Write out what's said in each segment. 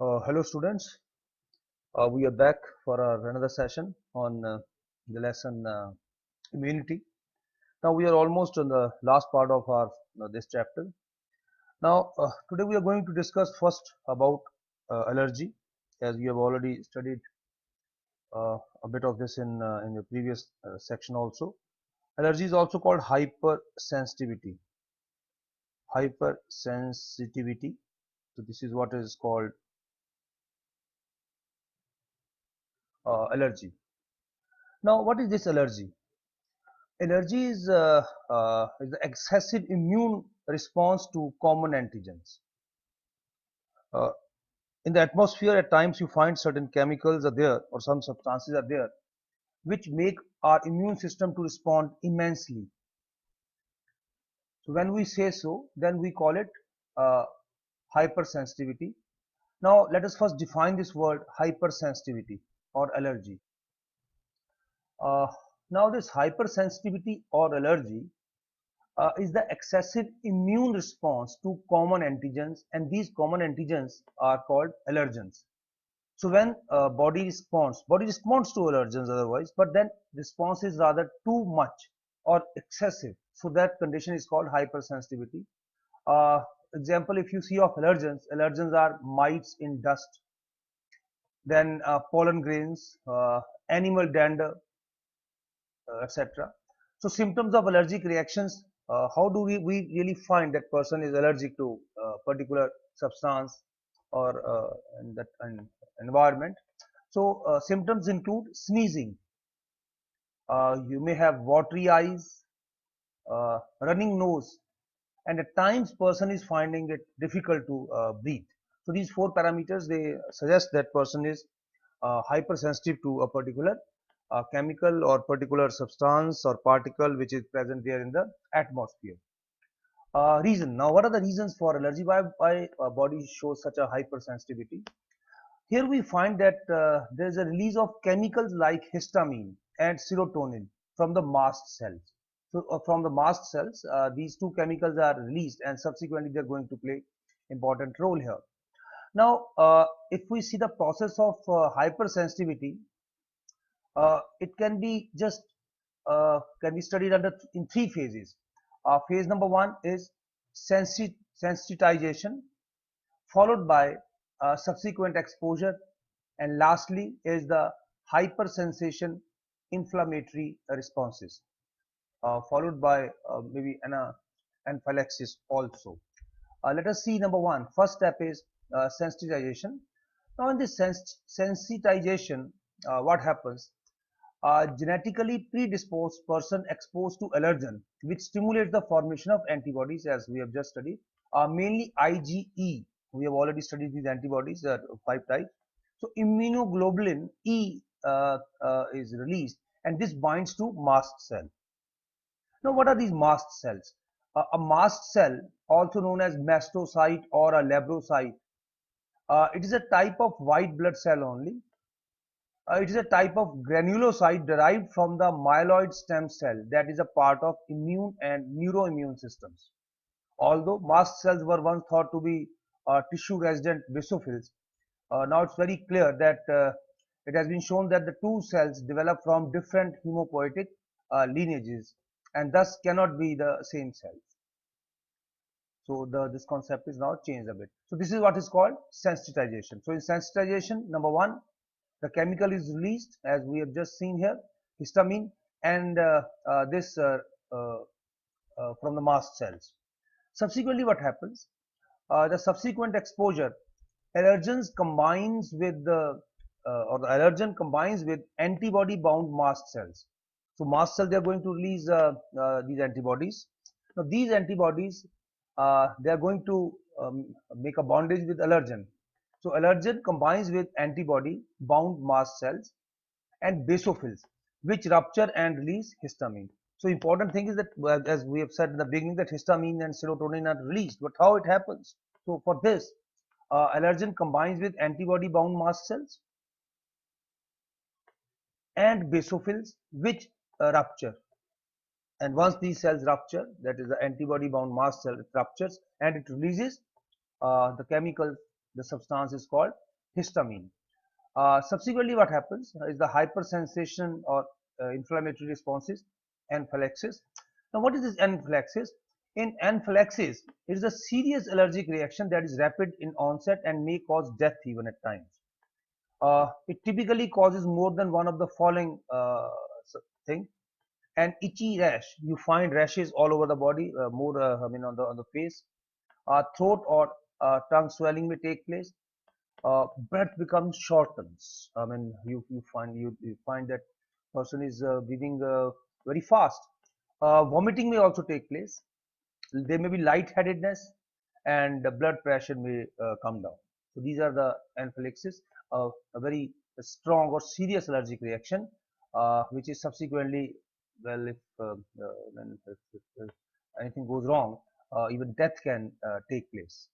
Hello students, we are back for our another session on the lesson immunity. Now we are almost on the last part of our this chapter. Now today we are going to discuss first about allergy, as we have already studied a bit of this in the previous section also. Allergy is also called hypersensitivity. Hypersensitivity. So this is what is called allergy. Now what is this allergy? Allergy is the excessive immune response to common antigens. Uh, in the atmosphere, at times you find certain chemicals are there or some substances are there which make our immune system to respond immensely. So when we say so, then we call it uh, hypersensitivity. Now let us first define this word hypersensitivity or allergy. Uh, Now this hypersensitivity or allergy is the excessive immune response to common antigens, and these common antigens are called allergens. So when body responds to allergens otherwise, but then response is rather too much or excessive. So that condition is called hypersensitivity. Uh, Example, if you see of allergens are mites in dust, then pollen grains, animal dander, etc. So symptoms of allergic reactions, how do we really find that person is allergic to a particular substance or in that environment? So symptoms include sneezing, you may have watery eyes, running nose, and at times person is finding it difficult to breathe. So these four parameters, they suggest that person is hypersensitive to a particular chemical or particular substance or particle which is present there in the atmosphere. Reason. Now what are the reasons for allergy? Why body shows such a hypersensitivity? Here we find that there is a release of chemicals like histamine and serotonin from the mast cells. So from the mast cells, these two chemicals are released, and subsequently they are going to play important role here. Now, if we see the process of hypersensitivity, it can be just can be studied in three phases. Phase number one is sensitization, followed by subsequent exposure, and lastly is the hypersensation inflammatory responses, followed by maybe anaphylaxis also. Let us see number one. First step is sensitization. Now in this sensitization, what happens? Genetically predisposed person exposed to allergen, which stimulates the formation of antibodies, as we have just studied, mainly IgE. We have already studied these antibodies, five types. So immunoglobulin E is released, and this binds to mast cell. Now, what are these mast cells? A mast cell, also known as mastocyte or a labrocyte, it is a type of white blood cell only. It is a type of granulocyte derived from the myeloid stem cell that is a part of immune and neuroimmune systems. Although mast cells were once thought to be tissue-resident basophils, now it's very clear that it has been shown that the two cells develop from different hemopoietic lineages and thus cannot be the same cells. So this concept is now changed a bit. So this is what is called sensitization. So in sensitization, number one, the chemical is released, as we have just seen here, histamine, and this from the mast cells. Subsequently, what happens? The subsequent exposure, allergens combines with the or the allergen combines with antibody-bound mast cells. So mast cells, they are going to release these antibodies. Now these antibodies, they are going to make a bondage with allergen. So allergen combines with antibody-bound mast cells and basophils, which rupture and release histamine. So important thing is that, as we have said in the beginning, that histamine and serotonin are released. But how it happens? So for this, allergen combines with antibody-bound mast cells and basophils, which rupture. And once these cells rupture, that is the antibody-bound mast cell, it ruptures and it releases the chemical, the substance is called histamine. Subsequently, what happens is the hypersensation or inflammatory responses, anaphylaxis. Now, what is this anaphylaxis? In anaphylaxis, it is a serious allergic reaction that is rapid in onset and may cause death even at times. It typically causes more than one of the following thing. An itchy rash. You find rashes all over the body, more I mean on the face. Throat or tongue swelling may take place. Breath becomes shortens. I mean, you find that person is breathing very fast. Vomiting may also take place. There may be lightheadedness, and the blood pressure may come down. So these are the anaphylaxis, a very strong or serious allergic reaction, which is subsequently, well, if anything goes wrong, even death can take place.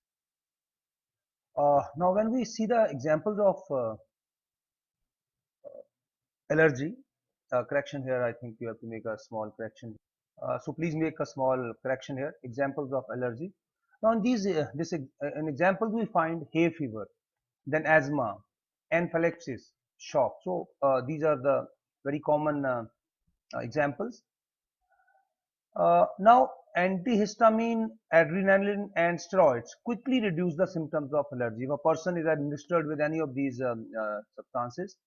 Now, when we see the examples of allergy, correction here, I think you have to make a small correction. So please make a small correction here. Examples of allergy. Now, in these, in examples, we find hay fever, then asthma, anaphylaxis, shock. So these are the very common examples. Now, antihistamine, adrenaline, and steroids quickly reduce the symptoms of allergy. If a person is administered with any of these substances,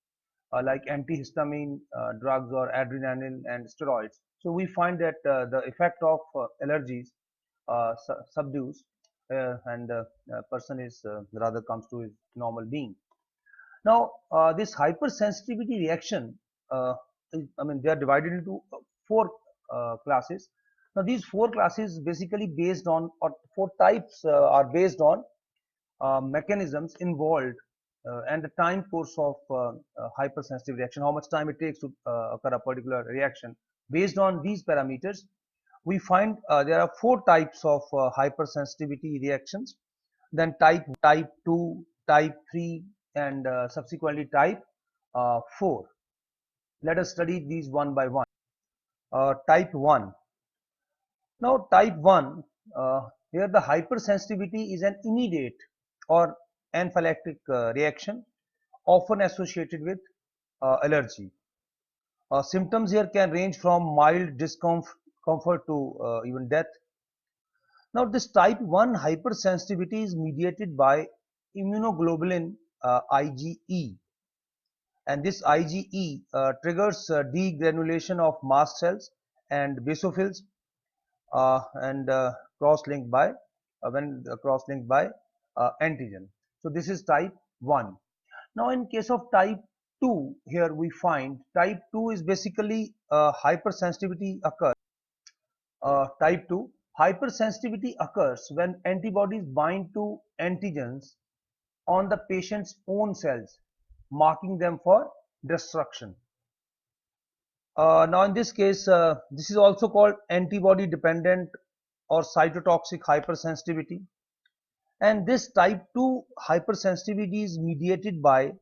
like antihistamine drugs or adrenaline and steroids, so we find that the effect of allergies subdues, and the person is rather comes to his normal being. Now, this hypersensitivity reaction, I mean, they are divided into four classes. Now, these four classes basically based on, or four types are based on mechanisms involved and the time course of hypersensitive reaction, how much time it takes to occur a particular reaction. Based on these parameters, we find there are four types of hypersensitivity reactions, then type 2, type 3, and subsequently type 4. Let us study these one by one. Type 1. Now, type 1, here the hypersensitivity is an immediate or anaphylactic reaction often associated with allergy. Symptoms here can range from mild discomfort to even death. Now, this type 1 hypersensitivity is mediated by immunoglobulin IgE, and this IgE triggers degranulation of mast cells and basophils, and cross-linked by cross-linked by antigen. So this is type 1. Now, in case of type 2, here we find type 2 is basically hypersensitivity occurs. Type 2 hypersensitivity occurs when antibodies bind to antigens on the patient's own cells, marking them for destruction. Now, in this case, this is also called antibody dependent or cytotoxic hypersensitivity, and this type 2 hypersensitivity is mediated by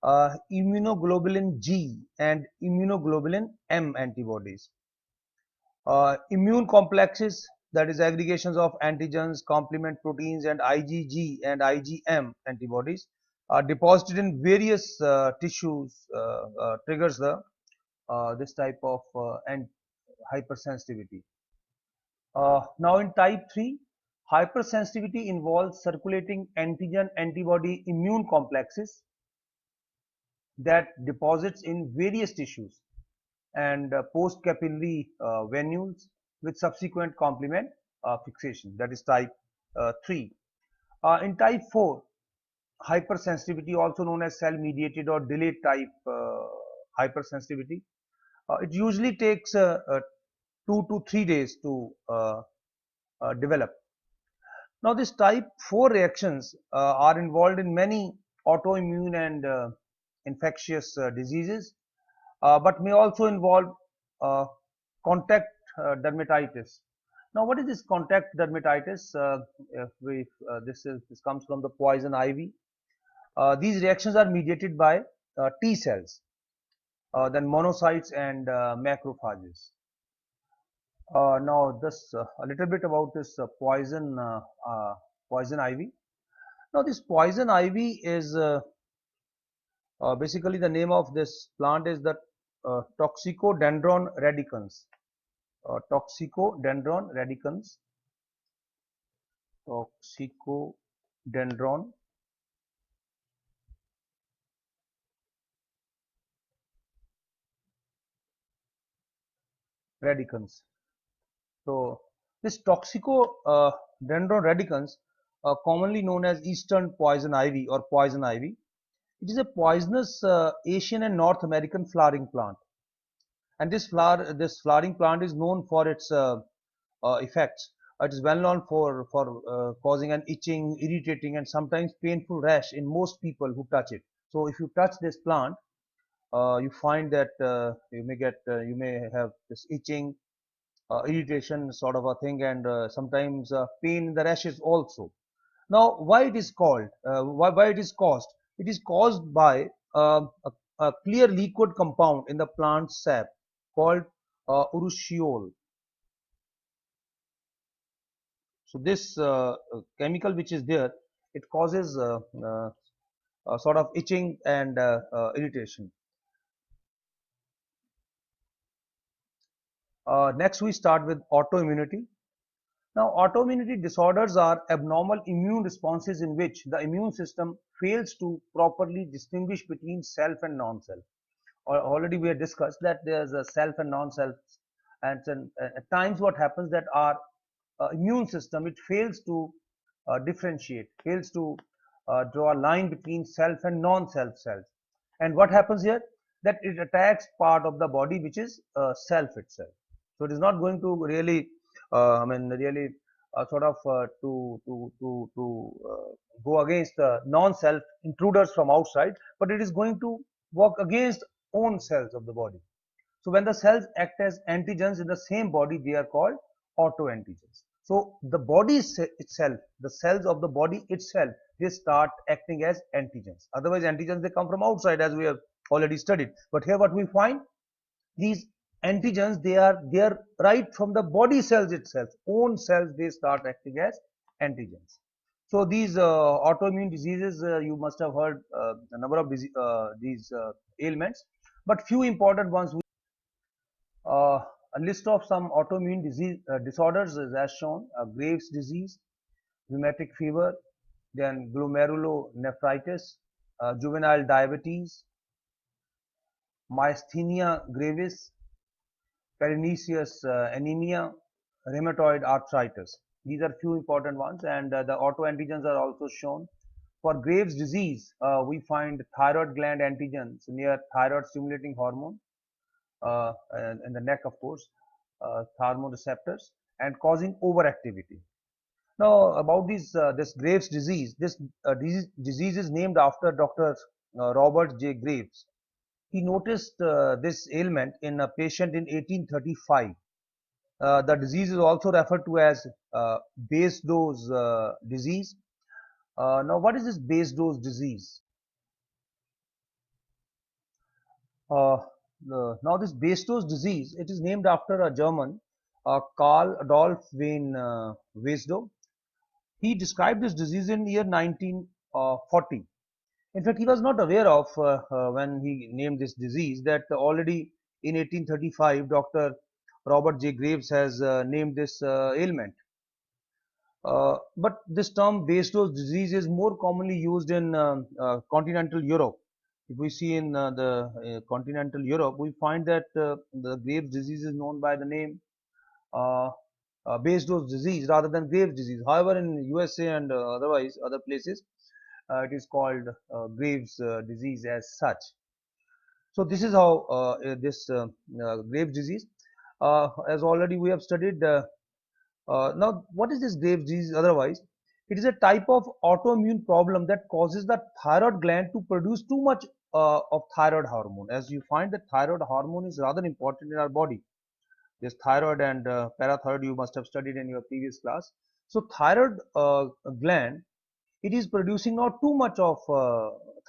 immunoglobulin G and immunoglobulin M antibodies. Immune complexes, that is aggregations of antigens, complement proteins, and IgG and IgM antibodies are deposited in various tissues, triggers the this type of hypersensitivity. Now, in type 3, hypersensitivity involves circulating antigen antibody immune complexes that deposits in various tissues and post capillary venules with subsequent complement fixation, that is type 3. In type 4, hypersensitivity, also known as cell mediated or delayed type hypersensitivity, it usually takes 2 to 3 days to develop. Now, this type 4 reactions are involved in many autoimmune and infectious diseases, but may also involve uh, contact dermatitis. Now, what is this contact dermatitis? This comes from the poison ivy. These reactions are mediated by T cells, then monocytes and macrophages. Now, this a little bit about this poison ivy. Now, this poison ivy is Basically, the name of this plant is the Toxicodendron radicans. Toxicodendron radicans. Toxicodendron radicans. So this Toxicodendron radicans, commonly known as Eastern poison ivy or poison ivy, it is a poisonous Asian and North American flowering plant. And this flowering plant is known for its effects. It is well known for causing an itching, irritating, and sometimes painful rash in most people who touch it. So if you touch this plant, you find that you may have this itching, irritation sort of a thing, and sometimes pain in the rashes also. Now, why it is called? Why it is caused? It is caused by a clear liquid compound in the plant sap called urushiol. So this chemical which is there, it causes sort of itching and irritation. Next, we start with autoimmunity. Now, autoimmunity disorders are abnormal immune responses in which the immune system fails to properly distinguish between self and non-self. Already we have discussed that there's a self and non-self, and at times what happens that our immune system, it fails to differentiate, fails to draw a line between self and non-self cells. And what happens here? That it attacks part of the body which is self itself. So it is not going to really, really sort of go against the non-self intruders from outside, but it is going to work against own cells of the body. So when the cells act as antigens in the same body, they are called autoantigens. So the body itself, the cells of the body itself, they start acting as antigens. Otherwise, antigens, they come from outside, as we have already studied. But here what we find, these antigens, they are there right from the body cells itself. Own cells, they start acting as antigens. So these autoimmune diseases, you must have heard a number of these ailments, but few important ones. Uh, a list of some autoimmune disorders is as shown: Graves' disease, rheumatic fever, then glomerulonephritis, juvenile diabetes, myasthenia gravis, pernicious anemia, rheumatoid arthritis. These are few important ones, and the autoantigens are also shown. For Graves' disease, we find thyroid gland antigens near thyroid stimulating hormone, in the neck, of course, hormone receptors, and causing overactivity. Now, about this Graves' disease, disease is named after Dr. Robert J. Graves. He noticed this ailment in a patient in 1835. The disease is also referred to as base dose disease. Now, what is this base dose disease? Uh, Now, this base dose disease, it is named after a German, Karl Adolf von Weisdorf. He described this disease in year 1940. In fact, he was not aware of, when he named this disease, that already in 1835, Dr. Robert J. Graves has named this ailment. But this term base dose disease is more commonly used in continental Europe. If we see in the continental Europe, we find that the Graves disease is known by the name uh, base dose disease rather than Graves disease. However, in USA and otherwise other places, it is called Graves disease as such. So this is how this Graves disease, as already we have studied. Now, what is this Graves disease otherwise? It is a type of autoimmune problem that causes the thyroid gland to produce too much of thyroid hormone. As you find, that thyroid hormone is rather important in our body. This thyroid and parathyroid you must have studied in your previous class. So thyroid gland, it is producing now too much of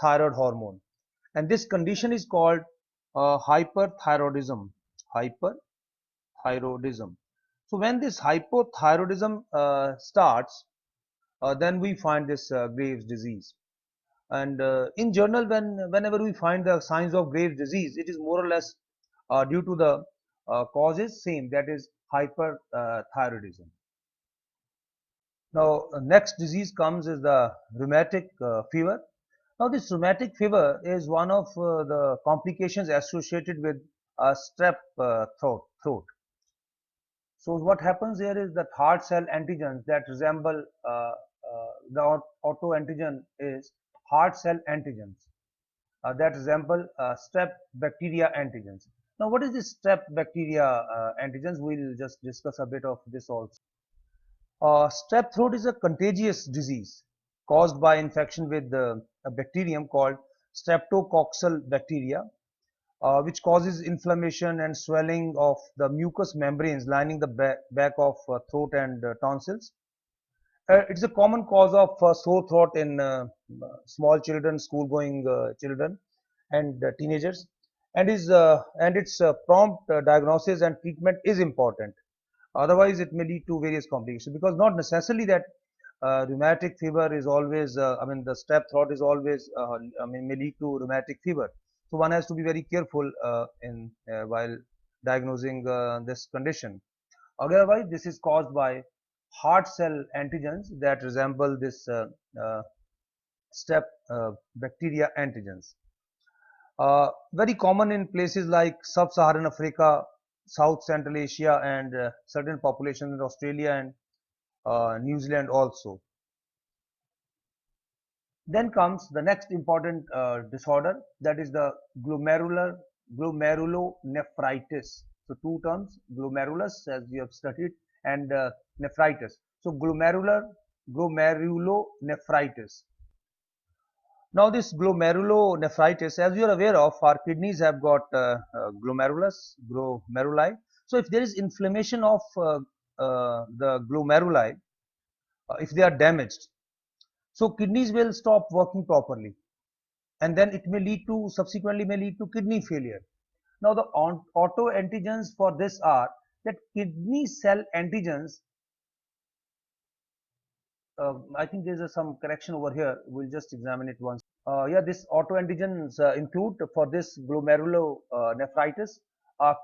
thyroid hormone, and this condition is called hyperthyroidism. Hyperthyroidism. So when this hypothyroidism starts, then we find this Graves disease. And in general, whenever we find the signs of Graves' disease, it is more or less due to the causes same, that is hyperthyroidism. Now, next disease comes is the rheumatic fever. Now, this rheumatic fever is one of the complications associated with strep throat. So, what happens here is that heart cell antigens that resemble the autoantigen is heart cell antigens that resemble strep bacteria antigens. Now, what is this strep bacteria antigens? We'll just discuss a bit of this also. Strep throat is a contagious disease caused by infection with a bacterium called streptococcal bacteria, which causes inflammation and swelling of the mucous membranes lining the back of throat and tonsils. It's a common cause of sore throat in small children, school-going children, and teenagers, and its prompt diagnosis and treatment is important. Otherwise, it may lead to various complications, because not necessarily that rheumatic fever is always, the strep throat is always, may lead to rheumatic fever. So one has to be very careful in while diagnosing this condition. Otherwise, this is caused by heart cell antigens that resemble this strep bacteria antigens. Very common in places like sub-Saharan Africa, South Central Asia, and certain populations in Australia and New Zealand also. Then comes the next important disorder, that is the glomerulonephritis. So two terms, glomerulus as we have studied, and nephritis. So glomerulonephritis. Now this glomerulonephritis, as you are aware of, our kidneys have got glomeruli. So if there is inflammation of the glomeruli, if they are damaged, so kidneys will stop working properly, and then it may lead to, subsequently may lead to kidney failure. Now the autoantigens for this are that kidney cell antigens. I think there is some correction over here. We'll just examine it once. Yeah, this autoantigens include for this glomerulonephritis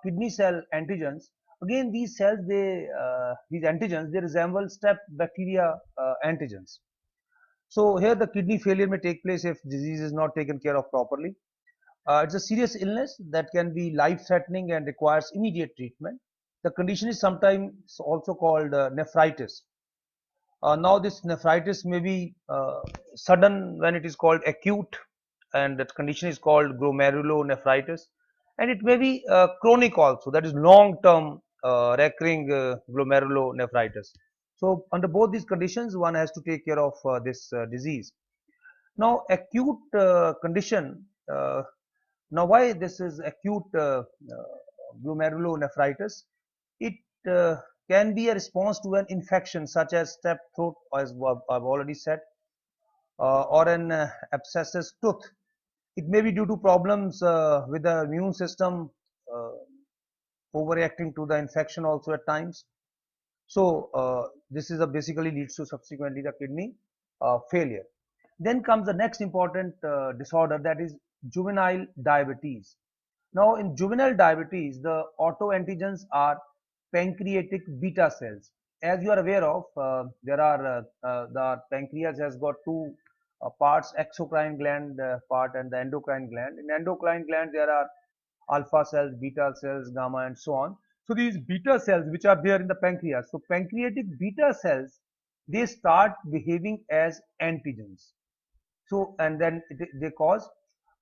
kidney cell antigens. Again, these cells, these antigens, they resemble strep bacteria antigens. So here the kidney failure may take place if disease is not taken care of properly. It's a serious illness that can be life-threatening and requires immediate treatment. The condition is sometimes also called nephritis. Now this nephritis may be sudden when it is called acute, and that condition is called glomerulonephritis, and it may be chronic also, that is long term recurring glomerulonephritis. So under both these conditions one has to take care of this disease. Now acute condition, now why this is acute glomerulonephritis? It can be a response to an infection such as strep throat, as I've already said, or an abscessus tooth. It may be due to problems with the immune system overreacting to the infection also at times. So this is basically leads to subsequently the kidney failure. Then comes the next important disorder, that is juvenile diabetes. Now in juvenile diabetes, the autoantigens are pancreatic beta cells. As you are aware of, there are the pancreas has got two parts, exocrine gland part and the endocrine gland. In endocrine gland there are alpha cells, beta cells, gamma, and so on. So these beta cells which are there in the pancreas, so pancreatic beta cells, they start behaving as antigens. So and then they cause,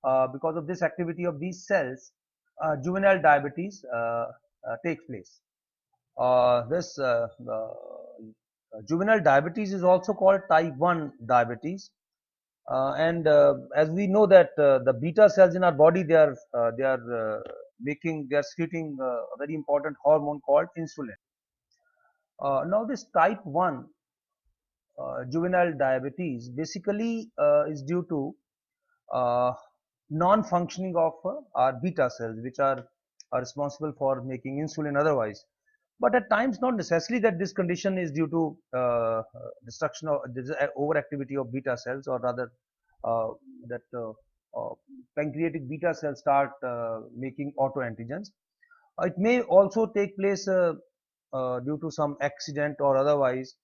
because of this activity of these cells, juvenile diabetes takes place. This juvenile diabetes is also called type 1 diabetes, and as we know that the beta cells in our body, they are secreting a very important hormone called insulin. Now this type 1 juvenile diabetes basically is due to non-functioning of our beta cells, which are responsible for making insulin otherwise. But at times, not necessarily that this condition is due to destruction of overactivity of beta cells, or rather uh, that uh, pancreatic beta cells start making autoantigens. It may also take place due to some accident or otherwise,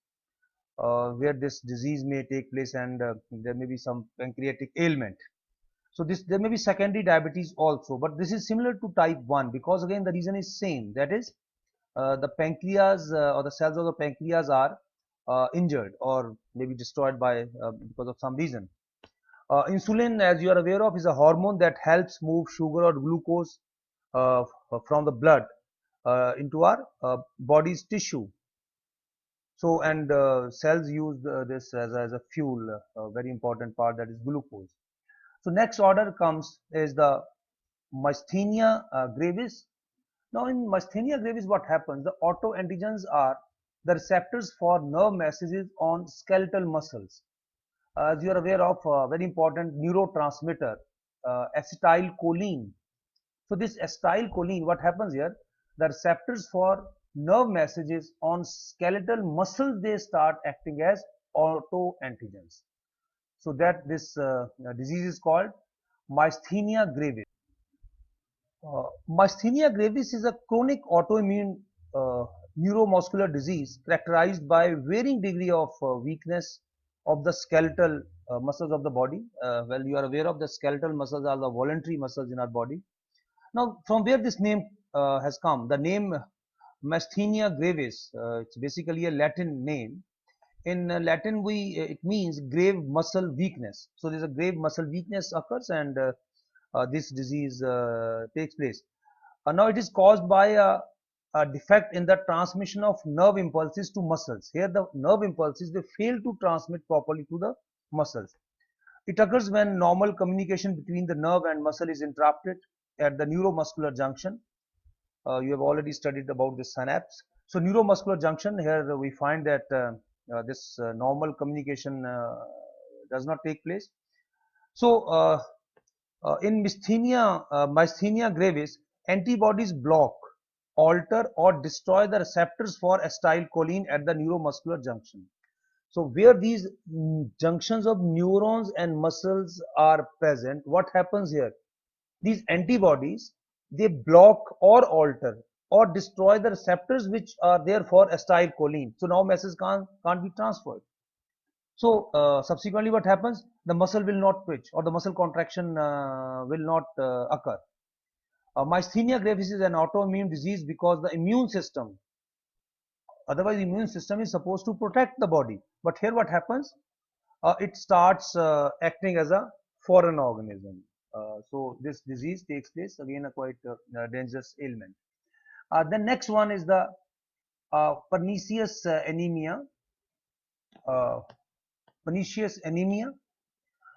where this disease may take place, and there may be some pancreatic ailment. So this, there may be secondary diabetes also, but this is similar to type 1, because again the reason is same, that is the pancreas or the cells of the pancreas are injured or maybe destroyed by because of some reason. Insulin, as you are aware of, is a hormone that helps move sugar or glucose uh, from the blood into our body's tissue. So, and cells use this as a fuel, a very important part, that is glucose. So next order comes is the myasthenia gravis. Now in myasthenia gravis, what happens? The autoantigens are the receptors for nerve messages on skeletal muscles. As you are aware of, very important neurotransmitter, acetylcholine. So this acetylcholine, what happens here? The receptors for nerve messages on skeletal muscles, they start acting as autoantigens. So that this disease is called myasthenia gravis. Myasthenia gravis is a chronic autoimmune uh, neuromuscular disease characterized by varying degree of weakness of the skeletal muscles of the body. Well, you are aware of, the skeletal muscles are the voluntary muscles in our body. Now, from where this name has come, the name myasthenia gravis, it's basically a Latin name. In Latin, it means grave muscle weakness. So there's a grave muscle weakness occurs, and this disease takes place. Now it is caused by a defect in the transmission of nerve impulses to muscles. Here the nerve impulses, they fail to transmit properly to the muscles. It occurs when normal communication between the nerve and muscle is interrupted at the neuromuscular junction. You have already studied about the synapse. So neuromuscular junction, here we find that this normal communication does not take place. So in myasthenia gravis, antibodies block, alter, or destroy the receptors for acetylcholine at the neuromuscular junction. So where these junctions of neurons and muscles are present, what happens here? These antibodies, they block or alter or destroy the receptors which are there for acetylcholine. So now message can't be transferred. So subsequently what happens? The muscle will not twitch, or the muscle contraction will not occur. Myasthenia gravis is an autoimmune disease because the immune system, otherwise the immune system is supposed to protect the body. But here what happens? It starts acting as a foreign organism. So this disease takes place, again a quite dangerous ailment. The next one is the pernicious anemia. Uh, Pernicious anemia.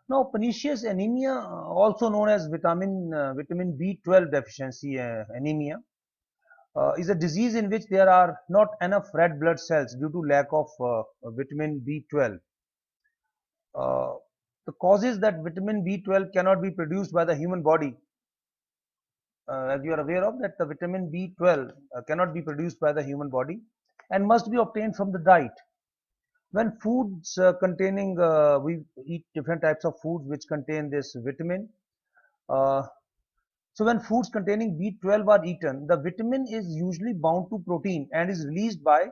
Now, pernicious anemia, also known as vitamin B12 deficiency anemia, is a disease in which there are not enough red blood cells due to lack of vitamin B12. Uh, the causes that vitamin B12 cannot be produced by the human body, as you are aware of, that the vitamin B12 cannot be produced by the human body and must be obtained from the diet. When foods containing, we eat different types of foods which contain this vitamin. Uh, so when foods containing B12 are eaten, the vitamin is usually bound to protein and is released by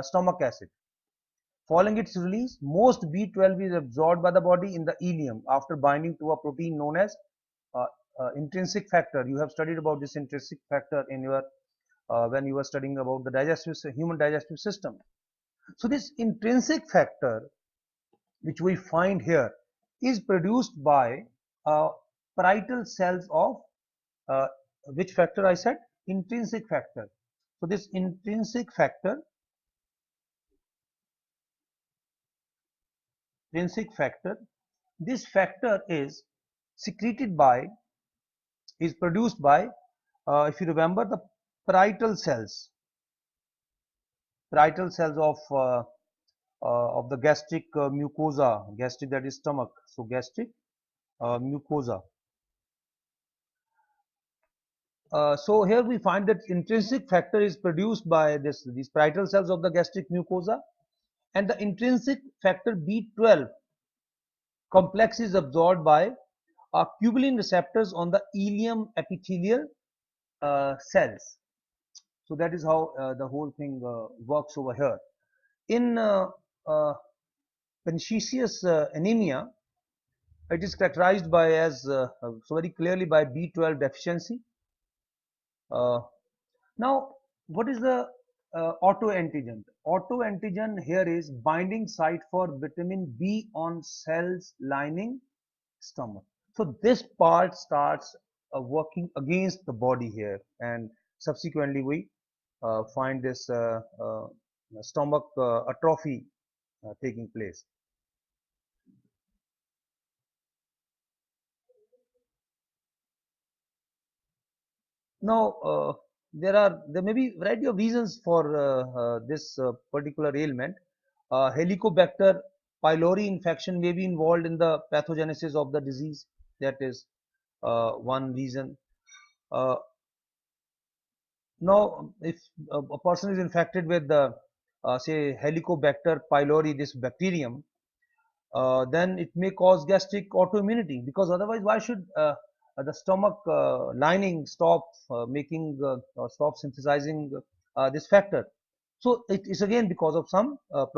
stomach acid. Following its release, most B12 is absorbed by the body in the ileum after binding to a protein known as uh, intrinsic factor. You have studied about this intrinsic factor in your when you were studying about the human digestive system. So this intrinsic factor, which we find here, is produced by uh, parietal cells of uh, which factor I said? Intrinsic factor. So this intrinsic factor, this factor is secreted by, is produced by, if you remember, the parietal cells, of the gastric mucosa, gastric, that is stomach. So gastric mucosa. So here we find that intrinsic factor is produced by these parietal cells of the gastric mucosa, and the intrinsic factor B12 complex is absorbed by tubulin receptors on the ileum epithelial cells. So that is how the whole thing works over here. In uh, pernicious anemia, it is characterized by as so very clearly by B12 deficiency. Uh, Now, what is the autoantigen? Autoantigen here is binding site for vitamin B on cells lining stomach. So this part starts working against the body here, and subsequently we find this stomach atrophy taking place. Now, there may be variety of reasons for this particular ailment. Helicobacter pylori infection may be involved in the pathogenesis of the disease. That is one reason. Uh, Now, if a person is infected with the say Helicobacter pylori, this bacterium, then it may cause gastric autoimmunity, because otherwise why should the stomach lining stop making or stop synthesizing this factor? So it is again because of some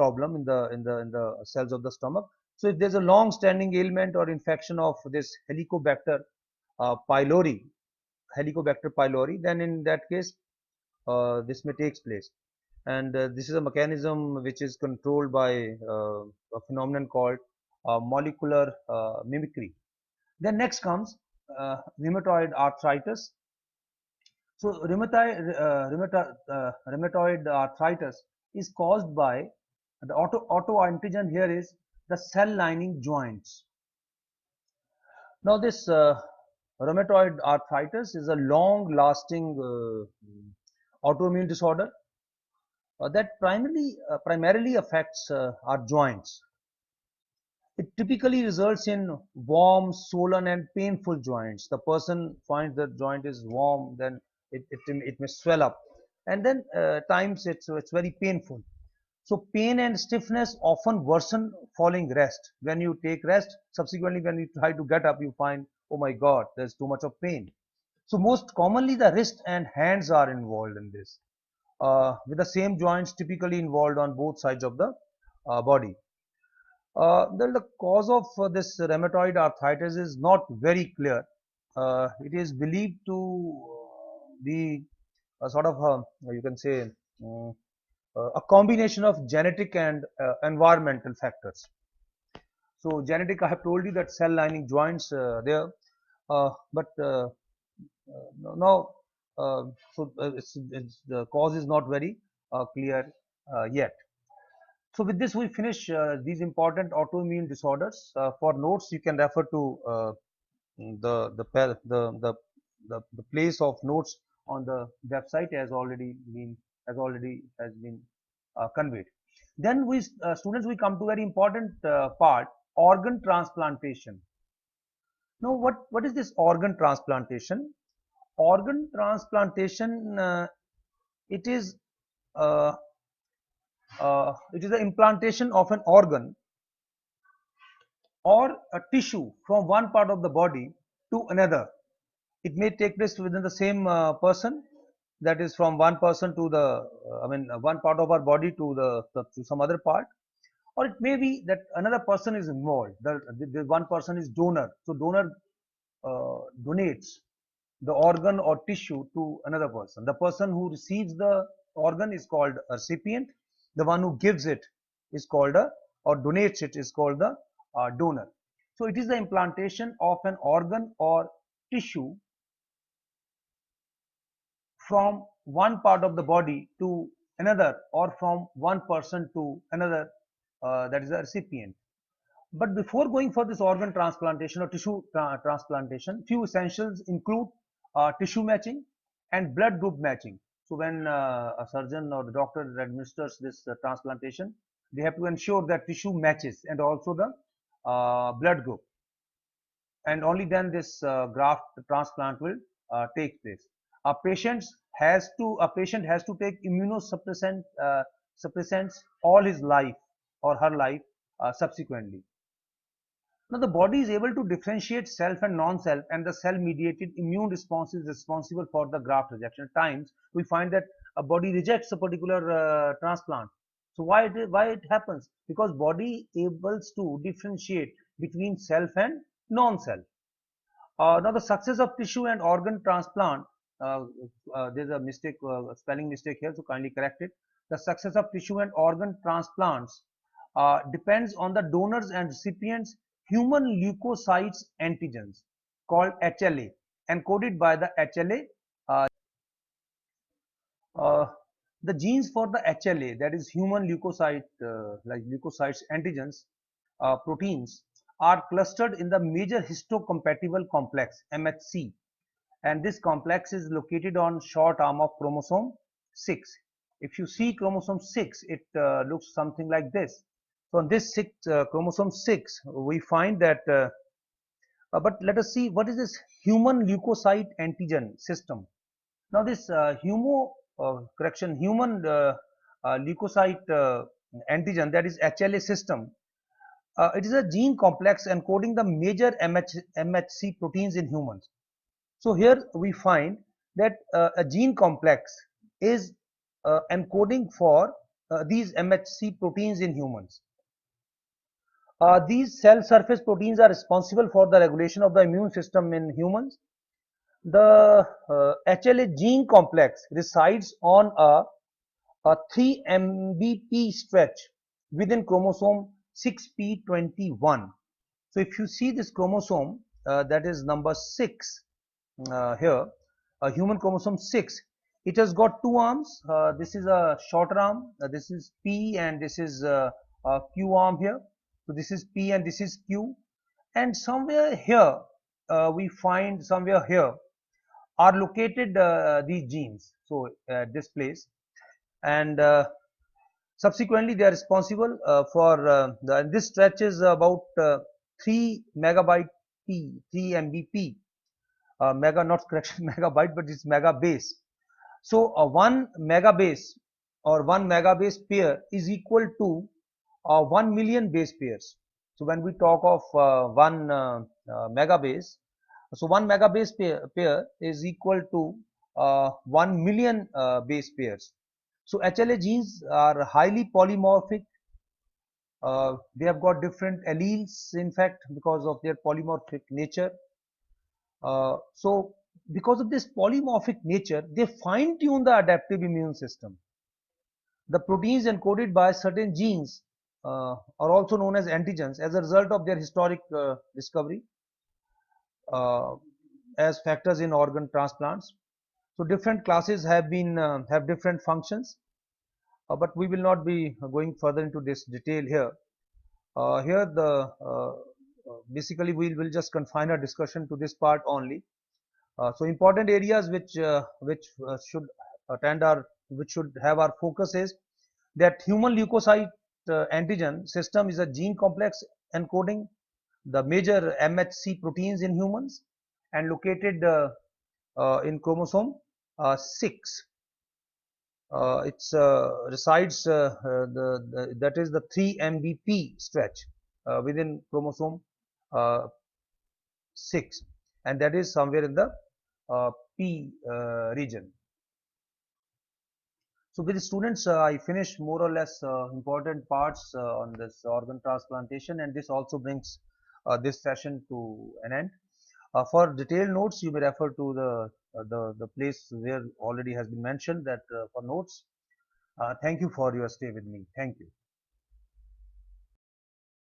problem in the cells of the stomach. So if there's a long standing ailment or infection of this pylori Helicobacter pylori, then in that case this may take place, and this is a mechanism which is controlled by a phenomenon called molecular mimicry. Then next comes rheumatoid arthritis. So rheumatoid arthritis is caused by the autoantigen here is the cell lining joints. Now this rheumatoid arthritis is a long lasting autoimmune disorder that primarily affects our joints. It typically results in warm, swollen, and painful joints. The person finds the joint is warm, then it may swell up, and then times it's very painful. So pain and stiffness often worsen following rest. When you take rest, subsequently when you try to get up, you find, oh my God, there's too much of pain. So most commonly the wrist and hands are involved in this, with the same joints typically involved on both sides of the body. Then the cause of this rheumatoid arthritis is not very clear. It is believed to be a sort of you can say um, a combination of genetic and environmental factors. So genetic, I have told you that cell lining joints there, but now the cause is not very clear yet. So with this, we finish these important autoimmune disorders. For notes, you can refer to the place of notes on the website has been conveyed. Then we students, we come to very important part, organ transplantation. Now, what is this organ transplantation? Organ transplantation, it is uh, it is the implantation of an organ or a tissue from one part of the body to another. It may take place within the same person, that is from one person to the one part of our body to to some other part, or it may be that another person is involved. The one person is donor, so donor donates the organ or tissue to another person. The person who receives the organ is called a recipient. The one who gives it is called a, or donates it is called the donor. So it is the implantation of an organ or tissue from one part of the body to another, or from one person to another, that is the recipient. But before going for this organ transplantation or tissue transplantation, few essentials include tissue matching and blood group matching. So when a surgeon or the doctor administers this transplantation, they have to ensure that tissue matches and also the blood group, and only then this graft transplant will take place. A patient has to take suppressants all his life or her life subsequently. Now the body is able to differentiate self and non-self, and the cell-mediated immune response is responsible for the graft rejection. At times we find that a body rejects a particular transplant. So why it happens? Because body able to differentiate between self and non-self. Now the success of tissue and organ transplant, uh, there's a mistake, spelling mistake here, so kindly correct it. The success of tissue and organ transplants depends on the donors and recipients human leukocytes antigens called HLA, encoded by the HLA. Uh, uh, the genes for the HLA, that is human leukocyte, like leukocytes antigens, proteins, are clustered in the major histocompatible complex MHC, and this complex is located on short arm of chromosome 6. If you see chromosome 6, it looks something like this. So on this chromosome 6, we find that, but let us see what is this human leukocyte antigen system. Now this human leukocyte antigen, that is HLA system, it is a gene complex encoding the major MHC proteins in humans. So here we find that a gene complex is encoding for these MHC proteins in humans. These cell surface proteins are responsible for the regulation of the immune system in humans. The HLA gene complex resides on a 3 mbp stretch within chromosome 6p21. So if you see this chromosome, that is number 6, here, human chromosome 6, it has got two arms. This is a shorter arm, this is P, and this is a Q arm here. So this is P and this is Q, and somewhere here we find, somewhere here are located these genes. So this place, and subsequently they are responsible for this stretch is about 3 megabyte P, 3 mbp, mega, not correction megabyte, but it's mega base. So one mega base or one mega base pair is equal to 1 million base pairs. So when we talk of one mega base, so one mega base pair is equal to 1 million base pairs. So HLA genes are highly polymorphic. They have got different alleles, in fact, because of their polymorphic nature. So because of this polymorphic nature, they fine tune the adaptive immune system. The proteins encoded by certain genes are also known as antigens as a result of their historic discovery uh, as factors in organ transplants. So different classes have been have different functions, but we will not be going further into this detail here. Here the basically we will just confine our discussion to this part only. So important areas which should attend our, which should have our focus is that human leukocyte antigen system is a gene complex encoding the major MHC proteins in humans and located in chromosome 6. It's resides that is the 3 mbp stretch within chromosome uh, 6, and that is somewhere in the P region. So with the students, I finished more or less important parts on this organ transplantation, and this also brings this session to an end. For detailed notes, you may refer to the place where already has been mentioned that for notes. Thank you for your stay with me. Thank you.